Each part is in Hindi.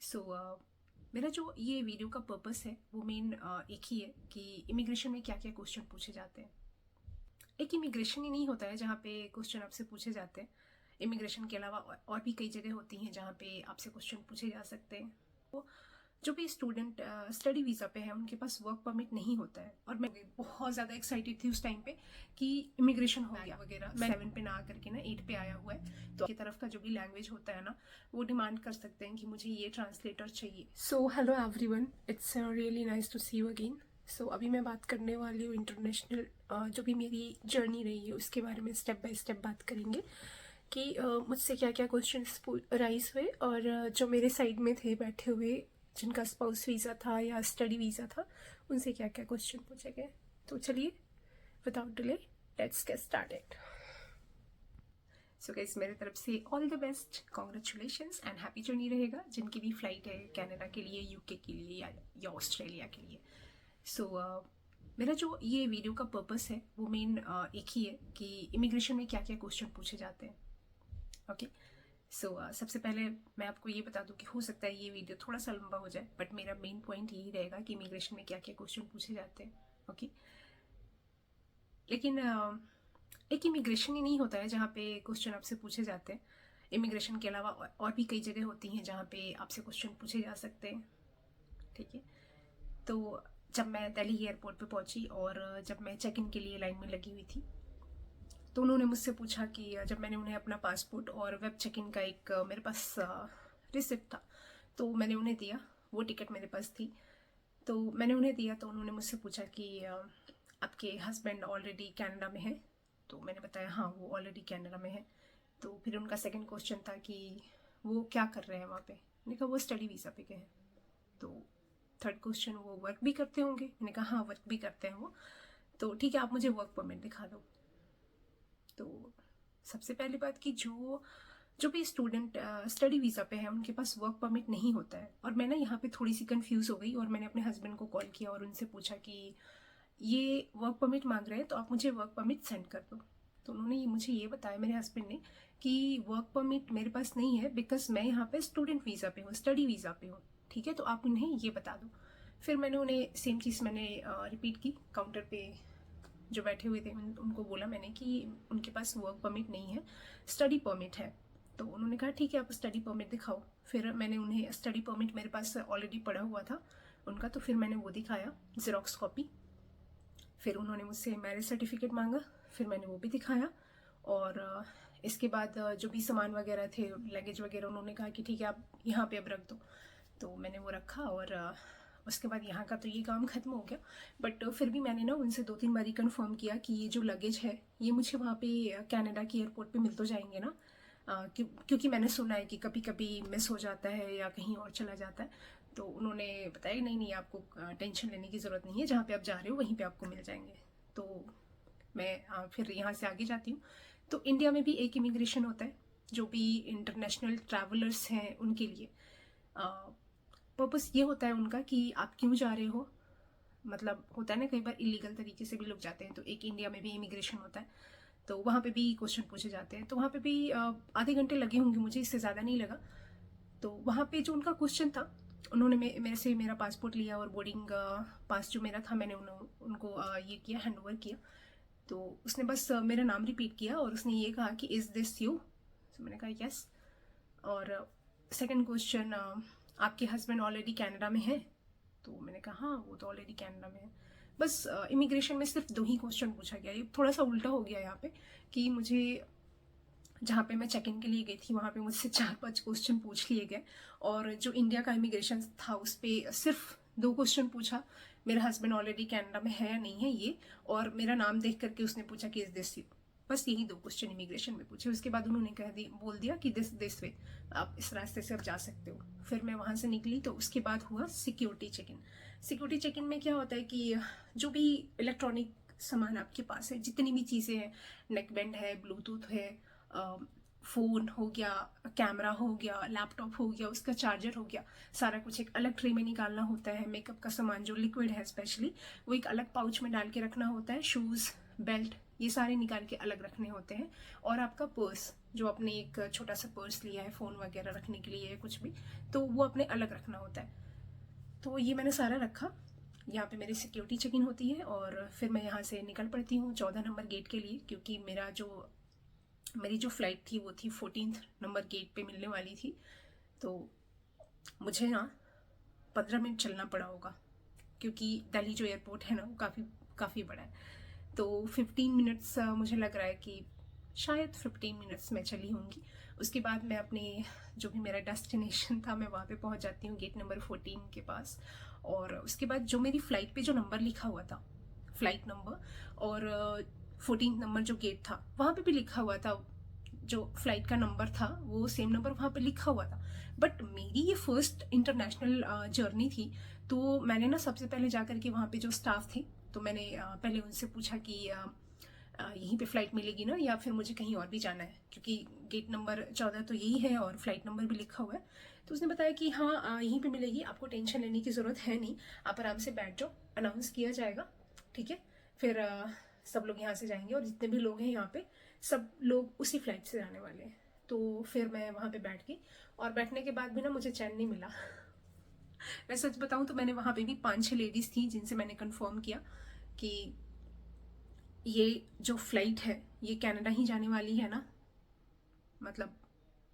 सो मेरा जो ये वीडियो का पर्पस है वो मेन एक ही है कि इमिग्रेशन में क्या क्या क्वेश्चन पूछे जाते हैं। एक इमिग्रेशन ही नहीं होता है जहाँ पे क्वेश्चन आपसे पूछे जाते हैं। इमिग्रेशन के अलावा और भी कई जगह होती हैं जहाँ पे आपसे क्वेश्चन पूछे जा सकते हैं। तो जो भी स्टूडेंट स्टडी वीज़ा पे है उनके पास वर्क परमिट नहीं होता है, और मैं बहुत ज़्यादा एक्साइटेड थी उस टाइम पे कि इमिग्रेशन हो गया वगैरह। 7 पे ना आकर के ना 8 पे आया हुआ है, तो की तरफ का जो भी लैंग्वेज होता है ना वो डिमांड कर सकते हैं कि मुझे ये ट्रांसलेटर चाहिए। So hello everyone, it's really nice to see you again. So अभी मैं बात करने वाली हूँ इंटरनेशनल जो भी मेरी जर्नी रही है उसके बारे में स्टेप बाय स्टेप बात करेंगे कि मुझसे क्या क्या क्वेश्चन राइज हुए, और जो मेरे साइड में थे बैठे हुए जिनका स्पाउस वीज़ा था या स्टडी वीज़ा था उनसे क्या क्या क्वेश्चन पूछे गए। तो चलिए without delay let's get started. So guys, मेरे तरफ से all the best, congratulations and happy journey रहेगा जिनकी भी फ्लाइट है कनाडा के लिए, यूके के लिए या ऑस्ट्रेलिया के लिए। सो मेरा जो ये वीडियो का पर्पस है वो मेन एक ही है कि इमिग्रेशन में क्या क्या क्वेश्चन पूछे जाते हैं। ओके, सो सबसे पहले मैं आपको ये बता दूं कि हो सकता है ये वीडियो थोड़ा सा लंबा हो जाए, बट मेरा मेन पॉइंट यही रहेगा कि इमिग्रेशन में क्या क्या क्वेश्चन पूछे जाते हैं। ओके, लेकिन एक इमिग्रेशन ही नहीं होता है जहाँ पे क्वेश्चन आपसे पूछे जाते हैं। इमिग्रेशन के अलावा और भी कई जगह होती हैं जहाँ पे आपसे क्वेश्चन पूछे जा सकते हैं। ठीक है, तो जब मैं दिल्ली एयरपोर्ट पे पहुंची और जब मैं चेक इन के लिए लाइन में लगी हुई थी तो उन्होंने मुझसे पूछा कि जब मैंने उन्हें अपना पासपोर्ट और वेब चेक इन का एक मेरे पास रिसिप्ट था तो मैंने उन्हें दिया, वो टिकट मेरे पास थी तो मैंने उन्हें दिया। तो उन्होंने मुझसे पूछा कि आपके हस्बैंड ऑलरेडी कनाडा में है? तो मैंने बताया हाँ, वो ऑलरेडी कनाडा में है। तो फिर उनका सेकंड क्वेश्चन था कि वो क्या कर रहे हैं वहाँ पे। मैंने कहा वो स्टडी वीज़ा पे गए हैं। तो थर्ड क्वेश्चन, वो वर्क भी करते होंगे? मैंने कहा हाँ, वर्क भी करते हैं वो। तो ठीक है, आप मुझे वर्क परमिट दिखा दो। तो सबसे पहली बात कि जो जो भी स्टूडेंट स्टडी वीज़ा पे है उनके पास वर्क परमिट नहीं होता है। और मैं ना यहाँ पे थोड़ी सी कंफ्यूज हो गई और मैंने अपने हस्बैंड को कॉल किया और उनसे पूछा कि ये वर्क परमिट मांग रहे हैं तो आप मुझे वर्क परमिट सेंड कर दो। तो उन्होंने ये मुझे ये बताया, मेरे हस्बैंड ने, कि वर्क परमिट मेरे पास नहीं है बिकॉज मैं यहाँ पे स्टूडेंट वीज़ा पे हूँ, स्टडी वीज़ा पे हूँ। ठीक है, तो आप उन्हें ये बता दो। फिर मैंने उन्हें सेम चीज़ मैंने रिपीट की। काउंटर पे जो बैठे हुए थे उनको बोला मैंने कि उनके पास वर्क परमिट नहीं है, स्टडी परमिट है। तो उन्होंने कहा ठीक है, आप स्टडी परमिट दिखाओ। फिर मैंने उन्हें स्टडी परमिट मेरे पास ऑलरेडी पड़ा हुआ था उनका, तो फिर मैंने वो दिखाया, ज़ेरॉक्स कॉपी। फिर उन्होंने मुझसे मैरिज सर्टिफिकेट मांगा, फिर मैंने वो भी दिखाया। और इसके बाद जो भी सामान वगैरह थे, लगेज वगैरह, उन्होंने कहा कि ठीक है आप यहाँ पे अब रख दो। तो मैंने वो रखा और उसके बाद यहाँ का तो ये काम ख़त्म हो गया। बट फिर भी मैंने ना उनसे 2-3 बारी कंफर्म किया कि ये जो लगेज है ये मुझे वहाँ पे कनाडा के एयरपोर्ट पे मिल तो जाएंगे ना, क्योंकि मैंने सुना है कि कभी कभी मिस हो जाता है या कहीं और चला जाता है। तो उन्होंने बताया नहीं नहीं, आपको टेंशन लेने की ज़रूरत नहीं है, जहाँ पे आप जा रहे हो वहीं पे आपको मिल जाएंगे। तो मैं फिर यहाँ से आगे जाती हूँ। तो इंडिया में भी एक इमिग्रेशन होता है जो भी इंटरनेशनल ट्रैवलर्स हैं उनके लिए। पर्पस ये होता है उनका कि आप क्यों जा रहे हो, मतलब होता है ना कई बार इलीगल तरीके से भी लोग जाते हैं, तो एक इंडिया में भी इमिग्रेशन होता है। तो वहाँ पे भी क्वेश्चन पूछे जाते हैं। तो वहाँ पे भी आधे घंटे लगे होंगे मुझे, इससे ज़्यादा नहीं लगा। तो वहाँ पे जो उनका क्वेश्चन था, उन्होंने मेरे से मेरा पासपोर्ट लिया और बोर्डिंग पास जो मेरा था मैंने उनको ये किया, हैंड ओवर किया। तो उसने बस मेरा नाम रिपीट किया और उसने ये कहा कि इज़ दिस यू? तो मैंने कहा यस। और सेकंड क्वेश्चन, आपके हस्बैंड ऑलरेडी कनाडा में है? तो मैंने कहा हाँ, वो तो ऑलरेडी कनाडा में है। बस इमिग्रेशन में सिर्फ 2 ही क्वेश्चन पूछा गया। ये थोड़ा सा उल्टा हो गया यहाँ पे कि मुझे जहाँ पे मैं चेक इन के लिए गई थी वहाँ पे मुझसे 4-5 क्वेश्चन पूछ लिए गए, और जो इंडिया का इमिग्रेशन था उस पर सिर्फ 2 क्वेश्चन पूछा, मेरा हस्बैंड ऑलरेडी कनाडा में है या नहीं है ये, और मेरा नाम देख करके उसने पूछा कि इज दिस यू। बस यही 2 क्वेश्चन इमिग्रेशन में पूछे। उसके बाद उन्होंने बोल दिया कि दिस वे, आप इस रास्ते से अब जा सकते हो। फिर मैं वहाँ से निकली तो उसके बाद हुआ security check in. Security check in में क्या होता है कि जो भी इलेक्ट्रॉनिक सामान आपके पास है, जितनी भी चीज़ें हैं, नेक बैंड है, ब्लूटूथ है, फ़ोन हो गया, कैमरा हो गया, लैपटॉप हो गया, उसका चार्जर हो गया, सारा कुछ एक अलग ट्रे में निकालना होता है। मेकअप का सामान जो लिक्विड है स्पेशली वो एक अलग पाउच में डाल के रखना होता है। शूज़, बेल्ट, ये सारे निकाल के अलग रखने होते हैं। और आपका पर्स, जो आपने एक छोटा सा पर्स लिया है फ़ोन वगैरह रखने के लिए कुछ भी, तो वो अपने अलग रखना होता है। तो ये मैंने सारा रखा। यहाँ पे मेरी सिक्योरिटी चेक इन होती है और फिर मैं यहाँ से निकल पड़ती हूँ 14 नंबर गेट के लिए, क्योंकि मेरी जो फ़्लाइट थी वो थी 14 नंबर गेट पे मिलने वाली थी। तो मुझे ना 15 मिनट चलना पड़ा होगा, क्योंकि दिल्ली जो एयरपोर्ट है ना वो काफ़ी बड़ा है। तो 15 मिनट्स मुझे लग रहा है कि शायद 15 मिनट्स में चली होंगी। उसके बाद मैं अपने जो भी मेरा डेस्टिनेशन था मैं वहाँ पे पहुँच जाती हूँ, गेट नंबर 14 के पास। और उसके बाद जो मेरी फ़्लाइट पे जो नंबर लिखा हुआ था, फ़्लाइट नंबर, और 14 नंबर जो गेट था वहाँ पे भी लिखा हुआ था, जो फ़्लाइट का नंबर था वो सेम नंबर वहाँ पे लिखा हुआ था। बट मेरी ये फर्स्ट इंटरनेशनल जर्नी थी, तो मैंने ना सबसे पहले जा कर के वहाँ पे जो स्टाफ थे, तो मैंने पहले उनसे पूछा कि यहीं पे फ़्लाइट मिलेगी ना, या फिर मुझे कहीं और भी जाना है, क्योंकि गेट नंबर 14 तो यही है और फ़्लाइट नंबर भी लिखा हुआ है। तो उसने बताया कि हाँ यहीं पे मिलेगी, आपको टेंशन लेने की ज़रूरत है नहीं, आप आराम से बैठ जाओ, अनाउंस किया जाएगा, ठीक है। फिर सब लोग यहाँ से जाएंगे और जितने भी लोग हैं यहाँ पे सब लोग उसी फ़्लाइट से जाने वाले हैं। तो फिर मैं वहाँ पे बैठ गई और बैठने के बाद भी ना मुझे चैन नहीं मिला। मैं सच बताऊँ तो मैंने वहाँ पे भी 5-6 लेडीज़ थी जिनसे मैंने कंफर्म किया कि ये जो फ़्लाइट है ये कनाडा ही जाने वाली है ना। मतलब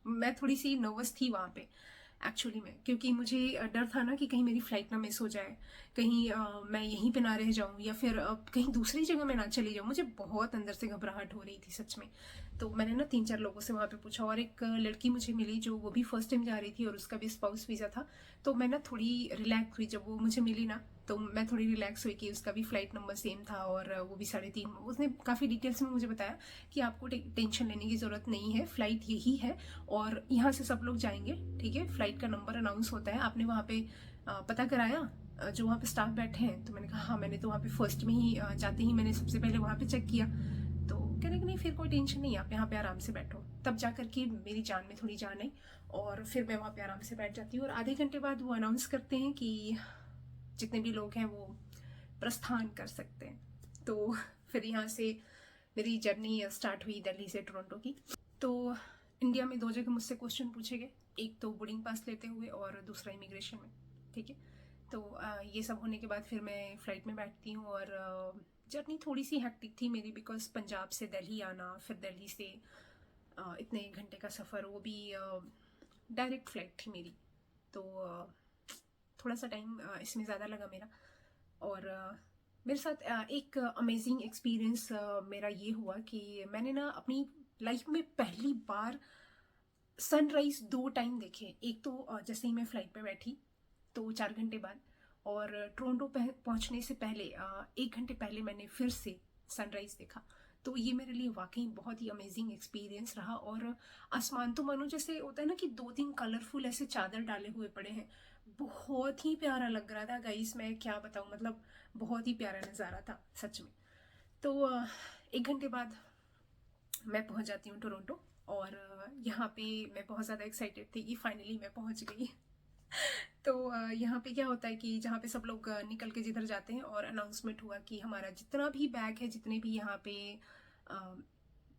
मैं थोड़ी सी नर्वस थी वहाँ पे एक्चुअली में, क्योंकि मुझे डर था ना कि कहीं मेरी फ़्लाइट ना मिस हो जाए, कहीं मैं यहीं पे ना रह जाऊँ, या फिर कहीं दूसरी जगह मैं ना चली जाऊँ। मुझे बहुत अंदर से घबराहट हो रही थी सच में। तो मैंने ना 3-4 लोगों से वहाँ पे पूछा, और एक लड़की मुझे मिली जो वो भी फर्स्ट टाइम जा रही थी और उसका भी स्पाउस वीज़ा था। तो मैं ना थोड़ी रिलैक्स हुई जब वो मुझे मिली ना, तो मैं थोड़ी रिलैक्स हुई कि उसका भी फ़्लाइट नंबर सेम था और वो भी 3:30। उसने काफ़ी डिटेल्स में मुझे बताया कि आपको टेंशन लेने की ज़रूरत नहीं है, फ़्लाइट यही है और यहाँ से सब लोग जाएंगे, ठीक है। फ़्लाइट का नंबर अनाउंस होता है, आपने वहाँ पे पता कराया जो वहाँ पे स्टाफ बैठे हैं? तो मैंने कहा हाँ, मैंने तो वहाँ पे फर्स्ट में ही जाते ही मैंने सबसे पहले वहाँ पे चेक किया। तो कहने कि नहीं फिर कोई टेंशन नहीं, आप यहाँ पे आराम से बैठो। तब जा कर के मेरी जान में थोड़ी जान आई और फिर मैं वहाँ पे आराम से बैठ जाती हूँ। और आधे घंटे बाद वो अनाउंस करते हैं कि जितने भी लोग हैं वो प्रस्थान कर सकते हैं। तो फिर यहाँ से मेरी जर्नी स्टार्ट हुई दिल्ली से टोरंटो की। तो इंडिया में 2 जगह मुझसे क्वेश्चन पूछे गए, एक तो बोर्डिंग पास लेते हुए और दूसरा इमिग्रेशन में, ठीक है। तो ये सब होने के बाद फिर मैं फ़्लाइट में बैठती हूँ और जर्नी थोड़ी सी हेक्टिक थी मेरी, बिकॉज पंजाब से दिल्ली आना, फिर दिल्ली से इतने घंटे का सफ़र, वो भी डायरेक्ट फ़्लाइट थी मेरी। तो थोड़ा सा टाइम इसमें ज़्यादा लगा मेरा। और मेरे साथ एक अमेजिंग एक्सपीरियंस मेरा ये हुआ कि मैंने ना अपनी लाइफ में पहली बार सनराइज़ 2 टाइम देखे। एक तो जैसे ही मैं फ़्लाइट पे बैठी तो 4 घंटे बाद, और टोरंटो पहुंचने से पहले 1 घंटे पहले मैंने फिर से सनराइज़ देखा। तो ये मेरे लिए वाकई बहुत ही अमेजिंग एक्सपीरियंस रहा। और आसमान तो मानो जैसे होता है ना कि 2-3 कलरफुल ऐसे चादर डाले हुए पड़े हैं, बहुत ही प्यारा लग रहा था गाइस, मैं क्या बताऊँ, मतलब बहुत ही प्यारा नज़ारा था सच में। तो 1 घंटे बाद मैं पहुंच जाती हूँ टोरंटो, और यहाँ पे मैं बहुत ज़्यादा एक्साइटेड थी कि फाइनली मैं पहुंच गई। तो यहाँ पे क्या होता है कि जहाँ पे सब लोग निकल के जिधर जाते हैं और अनाउंसमेंट हुआ कि हमारा जितना भी बैग है, जितने भी यहाँ पे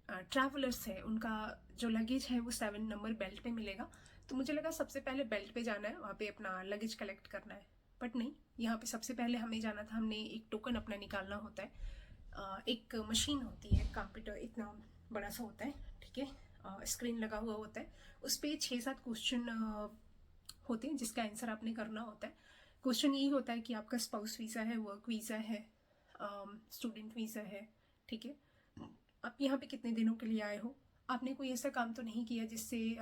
ट्रैवलर्स हैं, उनका जो लगेज है वो 7 नंबर बेल्ट पे मिलेगा। तो मुझे लगा सबसे पहले बेल्ट पे जाना है, वहाँ पे अपना लगेज कलेक्ट करना है। बट नहीं, यहाँ पे सबसे पहले हमें जाना था, हमने एक टोकन अपना निकालना होता है। एक मशीन होती है, कंप्यूटर इतना बड़ा सा होता है, ठीक है, स्क्रीन लगा हुआ होता है, उस पर 6-7 क्वेश्चन होते हैं जिसका आंसर आपने करना होता है। क्वेश्चन यही होता है कि आपका स्पाउस वीज़ा है, वर्क वीज़ा है, स्टूडेंट वीज़ा है, ठीक है, आप यहाँ पे कितने दिनों के लिए आए हो, आपने कोई ऐसा काम तो नहीं किया जिससे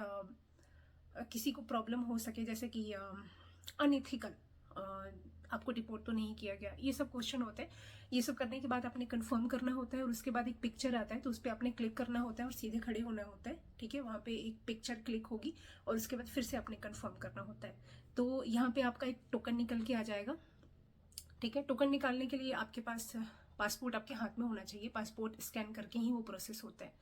किसी को प्रॉब्लम हो सके, जैसे कि अनएथिकल, आपको डिपोर्ट तो नहीं किया गया, ये सब क्वेश्चन होते हैं। ये सब करने के बाद आपने कंफर्म करना होता है और उसके बाद एक पिक्चर आता है, तो उस पर आपने क्लिक करना होता है और सीधे खड़े होना होता है, ठीक है। वहाँ पे एक पिक्चर क्लिक होगी और उसके बाद फिर से आपने कंफर्म करना होता है। तो यहाँ पे आपका एक टोकन निकल के आ जाएगा, ठीक है। टोकन निकालने के लिए आपके पास पासपोर्ट आपके हाथ में होना चाहिए, पासपोर्ट स्कैन करके ही वो प्रोसेस होता है।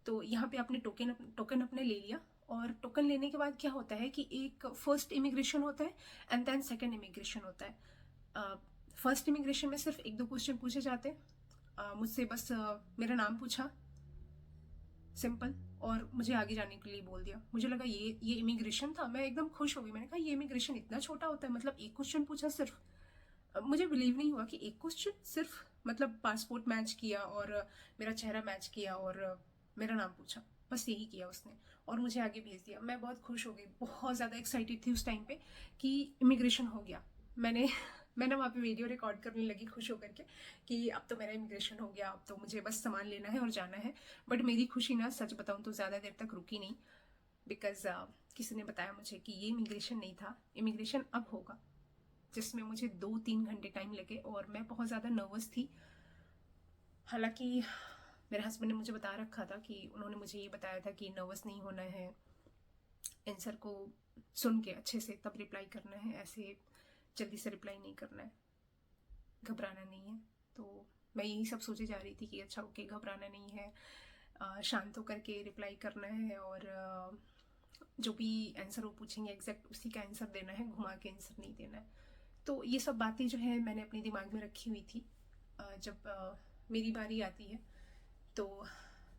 तो यहाँ पे आपने टोकन अपने ले लिया, और टोकन लेने के बाद क्या होता है कि एक फर्स्ट इमिग्रेशन होता है एंड देन सेकंड इमिग्रेशन होता है। फर्स्ट इमिग्रेशन में सिर्फ 1-2 क्वेश्चन पूछे जाते हैं, मुझसे बस मेरा नाम पूछा, सिंपल, और मुझे आगे जाने के लिए बोल दिया। मुझे लगा ये इमिग्रेशन था। मैं एकदम खुश हो गई। मैंने कहा ये इमिग्रेशन इतना छोटा होता है, मतलब एक क्वेश्चन पूछा सिर्फ। मुझे बिलीव नहीं हुआ कि एक क्वेश्चन सिर्फ, मतलब पासपोर्ट मैच किया और मेरा चेहरा मैच किया और मेरा नाम पूछा, बस यही किया उसने और मुझे आगे भेज दिया। मैं बहुत खुश हो गई, बहुत ज़्यादा एक्साइटेड थी उस टाइम पे कि इमिग्रेशन हो गया। मैंने मैंने वहाँ पे वीडियो रिकॉर्ड करने लगी खुश होकर के कि अब तो मेरा इमिग्रेशन हो गया, अब तो मुझे बस सामान लेना है और जाना है। बट मेरी खुशी ना, सच बताऊँ तो ज़्यादा देर तक रुकी नहीं, बिकॉज किसी ने बताया मुझे कि ये इमिग्रेशन नहीं था, इमिग्रेशन अब होगा, जिसमें मुझे 2-3 घंटे टाइम लगे और मैं बहुत ज़्यादा नर्वस थी। हालांकि मेरे हस्बैंड ने मुझे बता रखा था कि उन्होंने मुझे ये बताया था कि नर्वस नहीं होना है, आंसर को सुन के अच्छे से तब रिप्लाई करना है, ऐसे जल्दी से रिप्लाई नहीं करना है, घबराना नहीं है। तो मैं यही सब सोचे जा रही थी कि अच्छा ओके, घबराना नहीं है, शांत होकर के रिप्लाई करना है और जो भी आंसर वो पूछेंगे एग्जैक्ट उसी का आंसर देना है, घुमा के आंसर नहीं देना है। तो ये सब बातें जो है मैंने अपने दिमाग में रखी हुई थी। जब मेरी बारी आती है तो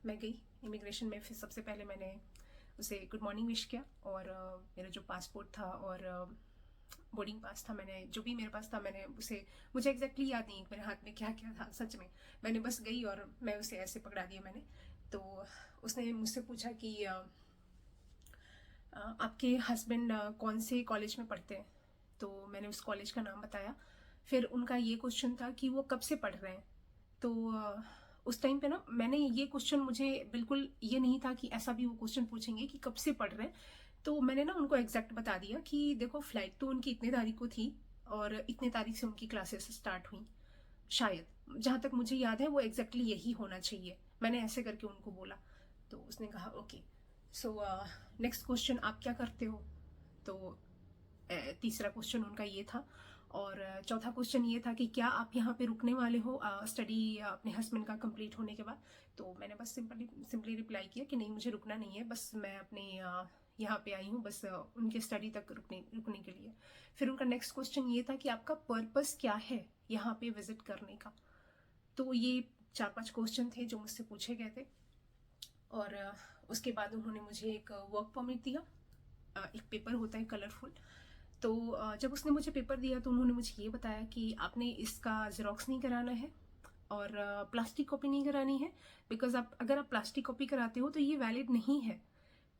मैं गई इमिग्रेशन में। फिर सबसे पहले मैंने उसे गुड मॉर्निंग विश किया और मेरा जो पासपोर्ट था और बोर्डिंग पास था, मैंने जो भी मेरे पास था मैंने उसे, मुझे एग्जैक्टली याद नहीं मेरे हाथ में क्या क्या था सच में। मैंने बस गई और मैं उसे ऐसे पकड़ा दिया मैंने। तो उसने मुझसे पूछा कि आपके हस्बैंड कौन से कॉलेज में पढ़ते हैं, तो मैंने उस कॉलेज का नाम बताया। फिर उनका ये क्वेश्चन था कि वो कब से पढ़ रहे हैं। तो उस टाइम पे ना मैंने ये क्वेश्चन, मुझे बिल्कुल ये नहीं था कि ऐसा भी वो क्वेश्चन पूछेंगे कि कब से पढ़ रहे हैं। तो मैंने ना उनको एग्जैक्ट बता दिया कि देखो फ्लाइट तो उनकी इतने तारीख को थी और इतने तारीख से उनकी क्लासेस स्टार्ट हुई, शायद जहाँ तक मुझे याद है वो एग्जैक्टली यही होना चाहिए। मैंने ऐसे करके उनको बोला। तो उसने कहा ओके। सो नेक्स्ट क्वेश्चन, आप क्या करते हो। तो तीसरा क्वेश्चन उनका ये था और चौथा क्वेश्चन ये था कि क्या आप यहाँ पे रुकने वाले हो स्टडी अपने हस्बैंड का कंप्लीट होने के बाद। तो मैंने बस सिंपली रिप्लाई किया कि नहीं, मुझे रुकना नहीं है, बस मैं अपने यहाँ पे आई हूँ बस उनके स्टडी तक रुकने के लिए। फिर उनका नेक्स्ट क्वेश्चन ये था कि आपका पर्पस क्या है यहाँ पे विजिट करने का। तो ये 4-5 क्वेश्चन थे जो मुझसे पूछे गए थे और उसके बाद उन्होंने मुझे एक वर्क परमिट दिया। एक पेपर होता है कलरफुल। तो जब उसने मुझे पेपर दिया तो उन्होंने मुझे ये बताया कि आपने इसका ज़ेरॉक्स नहीं कराना है और प्लास्टिक कॉपी नहीं करानी है, बिकॉज अगर आप प्लास्टिक कॉपी कराते हो तो ये वैलिड नहीं है,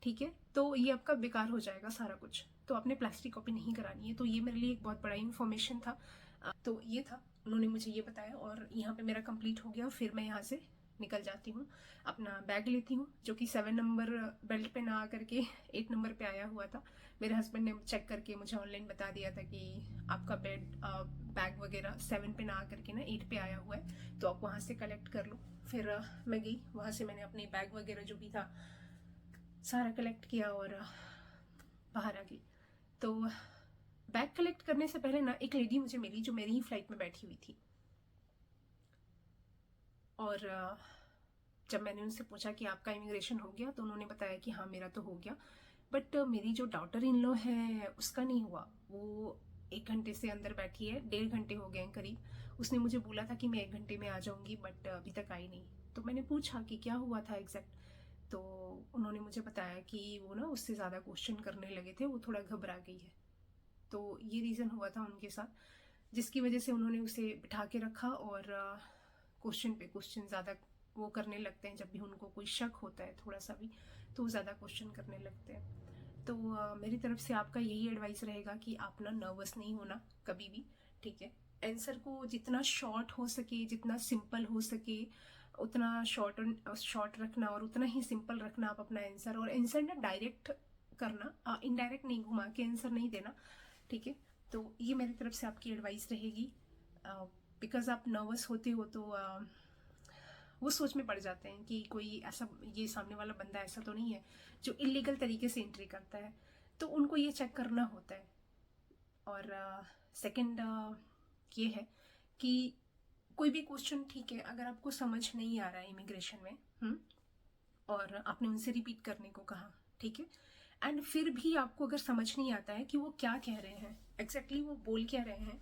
ठीक है, तो ये आपका बेकार हो जाएगा सारा कुछ, तो आपने प्लास्टिक कॉपी नहीं करानी है। तो ये मेरे लिए एक बहुत बड़ा इन्फॉर्मेशन था। तो ये था, उन्होंने मुझे ये बताया और यहाँ पे मेरा कंप्लीट हो गया। फिर मैं यहाँ से निकल जाती हूँ, अपना बैग लेती हूँ जो कि 7 नंबर बेल्ट पे ना आकर के 8 नंबर पे आया हुआ था। मेरे हस्बैंड ने चेक करके मुझे ऑनलाइन बता दिया था कि आपका बैग वगैरह 7 पे ना आकर के ना 8 पे आया हुआ है, तो आप वहाँ से कलेक्ट कर लो। फिर मैं गई वहाँ से, मैंने अपने बैग वगैरह जो भी था सारा कलेक्ट किया और बाहर आ गई। तो बैग कलेक्ट करने से पहले ना एक लेडी मुझे मिली जो मेरी ही फ्लाइट में बैठी हुई थी और जब मैंने उनसे पूछा कि आपका इमिग्रेशन हो गया तो उन्होंने बताया कि हाँ मेरा तो हो गया, बट मेरी जो डॉटर इन लॉ है उसका नहीं हुआ। वो 1 घंटे से अंदर बैठी है, 1.5 घंटे हो गए हैं करीब। उसने मुझे बोला था कि मैं 1 घंटे में आ जाऊंगी, बट अभी तक आई नहीं। तो मैंने पूछा कि क्या हुआ था एग्जैक्ट, तो उन्होंने मुझे बताया कि वो ना उससे ज़्यादा क्वेश्चन करने लगे थे, वो थोड़ा घबरा गई है। तो ये रीज़न हुआ था उनके साथ, जिसकी वजह से उन्होंने उसे बिठा के रखा और क्वेश्चन पे क्वेश्चन ज़्यादा वो करने लगते हैं। जब भी उनको कोई शक होता है थोड़ा सा भी तो वो ज़्यादा क्वेश्चन करने लगते हैं। तो मेरी तरफ से आपका यही एडवाइस रहेगा कि आप ना नर्वस नहीं होना कभी भी, ठीक है। आंसर को जितना शॉर्ट हो सके, जितना सिंपल हो सके उतना शॉर्ट रखना और उतना ही सिंपल रखना आप अपना आंसर। और आंसर ना डायरेक्ट करना, इनडायरेक्ट नहीं, घुमा के आंसर नहीं देना, ठीक है। तो ये मेरी तरफ से आपकी एडवाइस रहेगी, बिकॉज आप नर्वस होते हो तो वो सोच में पड़ जाते हैं कि कोई ऐसा, ये सामने वाला बंदा ऐसा तो नहीं है जो इलीगल तरीके से एंट्री करता है, तो उनको ये चेक करना होता है। और सेकंड ये है कि कोई भी क्वेश्चन, ठीक है, अगर आपको समझ नहीं आ रहा है इमिग्रेशन में और आपने उनसे रिपीट करने को कहा, ठीक है, एंड फिर भी आपको अगर समझ नहीं आता है कि वो क्या कह रहे हैं एग्जैक्टली वो बोल क्या रहे हैं,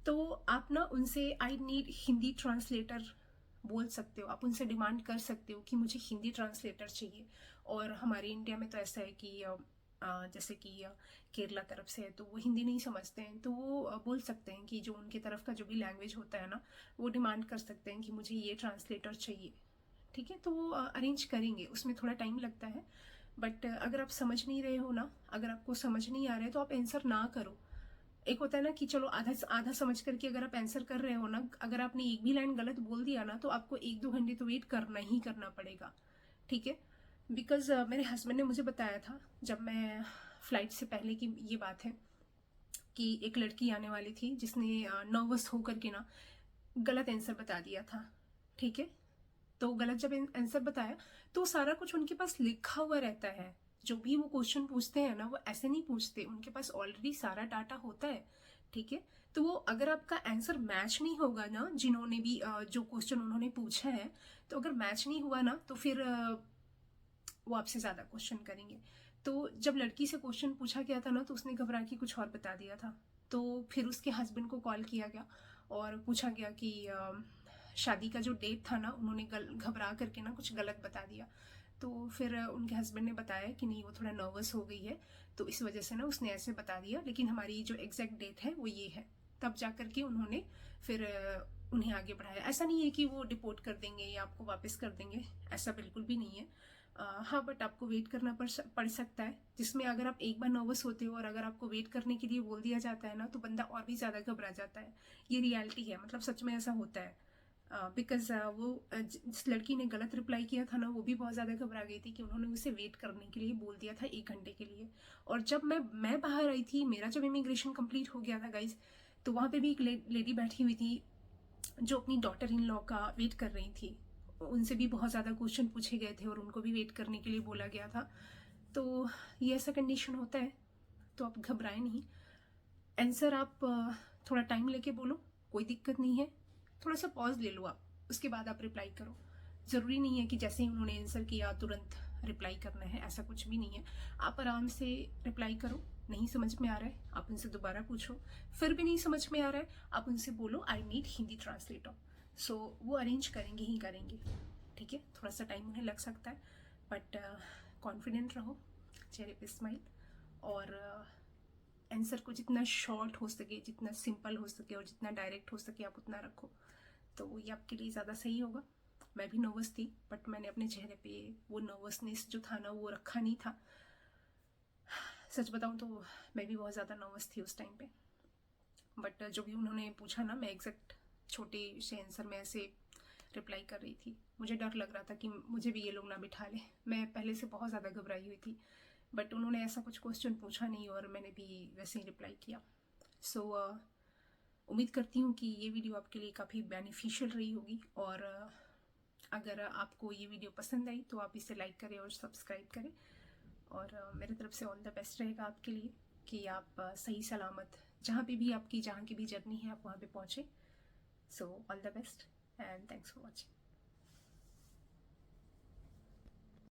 तो आप ना उनसे आई नीड हिंदी ट्रांसलेटर बोल सकते हो, आप उनसे डिमांड कर सकते हो कि मुझे हिंदी ट्रांसलेटर चाहिए। और हमारे इंडिया में तो ऐसा है कि जैसे कि केरला तरफ से है तो वो हिंदी नहीं समझते हैं, तो वो बोल सकते हैं कि जो उनके तरफ का जो भी लैंग्वेज होता है ना, वो डिमांड कर सकते हैं कि मुझे ये ट्रांसलेटर चाहिए। ठीक है, तो वो अरेंज करेंगे, उसमें थोड़ा टाइम लगता है। बट अगर आप समझ नहीं रहे हो ना, अगर आपको समझ नहीं आ रहा है तो आप आंसर ना करो। एक होता है ना कि चलो आधा आधा समझ करके अगर आप आंसर कर रहे हो ना, अगर आपने एक भी लाइन गलत बोल दिया ना तो आपको 1-2 घंटे तो वेट करना ही करना पड़ेगा। ठीक है, बिकॉज मेरे हस्बैंड ने मुझे बताया था, जब मैं फ्लाइट से पहले की ये बात है, कि एक लड़की आने वाली थी जिसने नर्वस होकर के ना गलत आंसर बता दिया था। ठीक है, तो गलत जब आंसर बताया तो सारा कुछ उनके पास लिखा हुआ रहता है। जो भी वो क्वेश्चन पूछते हैं ना, वो ऐसे नहीं पूछते, उनके पास ऑलरेडी सारा डाटा होता है। ठीक है, तो वो अगर आपका आंसर मैच नहीं होगा ना, जिन्होंने भी जो क्वेश्चन उन्होंने पूछा है, तो अगर मैच नहीं हुआ ना तो फिर वो आपसे ज़्यादा क्वेश्चन करेंगे। तो जब लड़की से क्वेश्चन पूछा गया था ना, तो उसने घबरा के कुछ और बता दिया था। तो फिर उसके हस्बैंड को कॉल किया गया और पूछा गया कि शादी का जो डेट था ना, उन्होंने घबरा करके ना कुछ गलत बता दिया। तो फिर उनके हस्बैंड ने बताया कि नहीं, वो थोड़ा नर्वस हो गई है, तो इस वजह से ना उसने ऐसे बता दिया, लेकिन हमारी जो एग्जैक्ट डेट है वो ये है। तब जा करके उन्होंने फिर उन्हें आगे बढ़ाया। ऐसा नहीं है कि वो डिपोर्ट कर देंगे या आपको वापस कर देंगे, ऐसा बिल्कुल भी नहीं है। हाँ, बट आपको वेट करना पड़ सकता है, जिसमें अगर आप एक बार नर्वस होते हो और अगर आपको वेट करने के लिए बोल दिया जाता है ना, तो बंदा और भी ज़्यादा घबरा जाता है। ये रियलिटी है, मतलब सच में ऐसा होता है। बिकॉज वो जिस लड़की ने गलत रिप्लाई किया था ना, वो भी बहुत ज़्यादा घबरा गई थी कि उन्होंने उसे वेट करने के लिए बोल दिया था 1 घंटे के लिए। और जब मैं बाहर आई थी, मेरा जब इमिग्रेशन कंप्लीट हो गया था गाइज, तो वहाँ पे भी एक लेडी बैठी हुई थी जो अपनी डॉटर इन लॉ का वेट कर रही थी। उनसे भी बहुत ज़्यादा क्वेश्चन पूछे गए थे और उनको भी वेट करने के लिए बोला गया था। तो ये ऐसा कंडीशन होता है, तो आप घबराएं नहीं। आंसर आप थोड़ा टाइम लेके बोलो, कोई दिक्कत नहीं है। थोड़ा सा पॉज ले लो आप, उसके बाद आप रिप्लाई करो। ज़रूरी नहीं है कि जैसे ही उन्होंने आंसर किया तुरंत रिप्लाई करना है, ऐसा कुछ भी नहीं है। आप आराम से रिप्लाई करो। नहीं समझ में आ रहा है, आप उनसे दोबारा पूछो। फिर भी नहीं समझ में आ रहा है, आप उनसे बोलो आई नीड हिंदी ट्रांसलेटर। सो वो अरेंज करेंगे ही करेंगे। ठीक है, थोड़ा सा टाइम उन्हें लग सकता है, बट कॉन्फिडेंट रहो, चेहरे पे स्माइल, और आंसर को जितना शॉर्ट हो सके, जितना सिंपल हो सके और जितना डायरेक्ट हो सके आप उतना रखो, तो ये आपके लिए ज़्यादा सही होगा। मैं भी नर्वस थी, बट मैंने अपने चेहरे पे वो नर्वसनेस जो था ना, वो रखा नहीं था। सच बताऊँ तो मैं भी बहुत ज़्यादा नर्वस थी उस टाइम पे। बट जो भी उन्होंने पूछा ना, मैं एग्जैक्ट छोटे से आंसर में ऐसे रिप्लाई कर रही थी। मुझे डर लग रहा था कि मुझे भी ये लोग ना बिठा लें, मैं पहले से बहुत ज़्यादा घबराई हुई थी। बट उन्होंने ऐसा कुछ क्वेश्चन पूछा नहीं और मैंने भी वैसे ही रिप्लाई किया। सो उम्मीद करती हूँ कि ये वीडियो आपके लिए काफ़ी बेनिफिशियल रही होगी। और अगर आपको ये वीडियो पसंद आई तो आप इसे लाइक करें और सब्सक्राइब करें। और मेरी तरफ से ऑल द बेस्ट रहेगा आपके लिए कि आप सही सलामत जहाँ पे भी आपकी जहाँ की भी जर्नी है आप वहाँ पे पहुँचे। So all the best and thanks for watching.